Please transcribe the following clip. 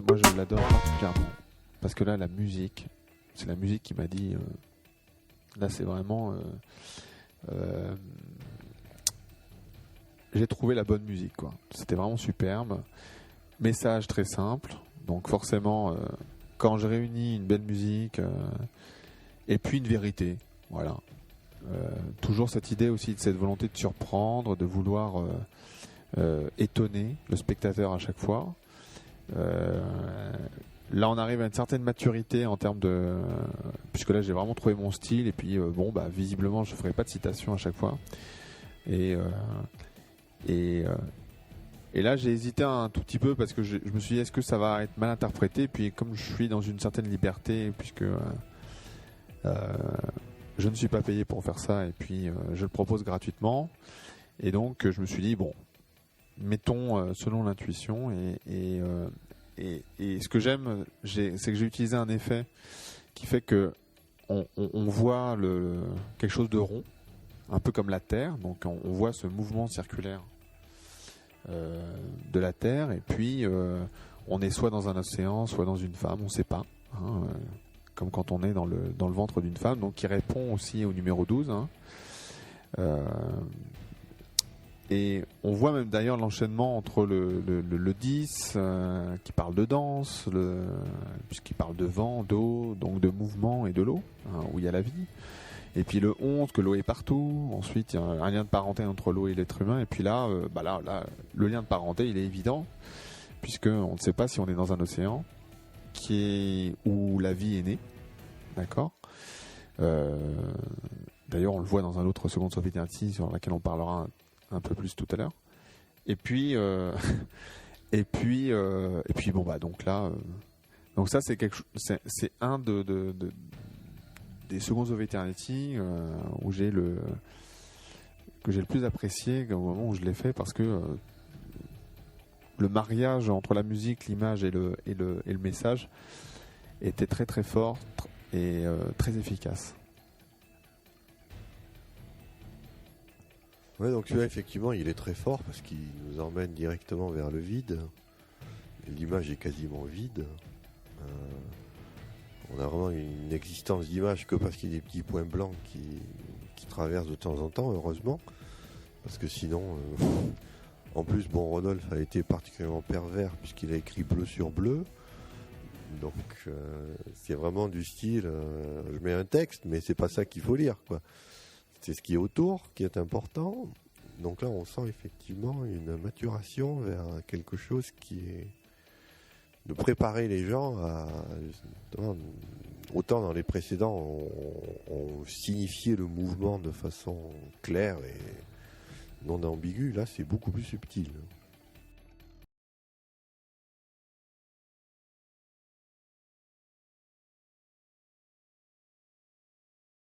Moi je l'adore particulièrement parce que là la musique, c'est la musique qui m'a dit là c'est vraiment j'ai trouvé la bonne musique quoi. C'était vraiment superbe, message très simple, donc forcément quand je réunis une belle musique et puis une vérité, voilà. Toujours cette idée aussi de cette volonté de surprendre, de vouloir étonner le spectateur à chaque fois. Là on arrive à une certaine maturité en termes de puisque là j'ai vraiment trouvé mon style et puis visiblement je ferai pas de citation à chaque fois et là j'ai hésité un tout petit peu parce que je me suis dit est-ce que ça va être mal interprété, puis comme je suis dans une certaine liberté puisque je ne suis pas payé pour faire ça et puis je le propose gratuitement, et donc je me suis dit bon, mettons selon l'intuition, et ce que j'aime, c'est que j'ai utilisé un effet qui fait que on voit quelque chose de rond, un peu comme la Terre, donc on voit ce mouvement circulaire de la Terre, et puis on est soit dans un océan, soit dans une femme, on ne sait pas, hein, comme quand on est dans le ventre d'une femme, donc qui répond aussi au numéro 12, hein. Et on voit même d'ailleurs l'enchaînement entre le 10 qui parle de danse, puisqu'il parle de vent, d'eau, donc de mouvement et de l'eau, hein, où il y a la vie. Et puis le 11, que l'eau est partout. Ensuite, il y a un lien de parenté entre l'eau et l'être humain. Et puis là, le lien de parenté, il est évident, puisqu'on ne sait pas si on est dans un océan où la vie est née. D'accord. D'ailleurs, on le voit dans un autre Seconde Sophie Eternity, sur laquelle on parlera un peu plus tout à l'heure. Et puis donc là donc ça c'est c'est un des Seconds of Eternity que j'ai le plus apprécié au moment où je l'ai fait, parce que le mariage entre la musique, l'image et le message était très très fort et très efficace. Ouais, donc celui-là, effectivement, il est très fort parce qu'il nous emmène directement vers le vide. L'image est quasiment vide. On a vraiment une existence d'image que parce qu'il y a des petits points blancs qui traversent de temps en temps, heureusement. Parce que sinon, en plus, Rodolphe a été particulièrement pervers puisqu'il a écrit bleu sur bleu. Donc, c'est vraiment du style, je mets un texte, mais c'est pas ça qu'il faut lire, quoi. C'est ce qui est autour qui est important. Donc là, on sent effectivement une maturation vers quelque chose qui est de préparer les gens à... Autant dans les précédents, on signifiait le mouvement de façon claire et non ambiguë. Là, c'est beaucoup plus subtil.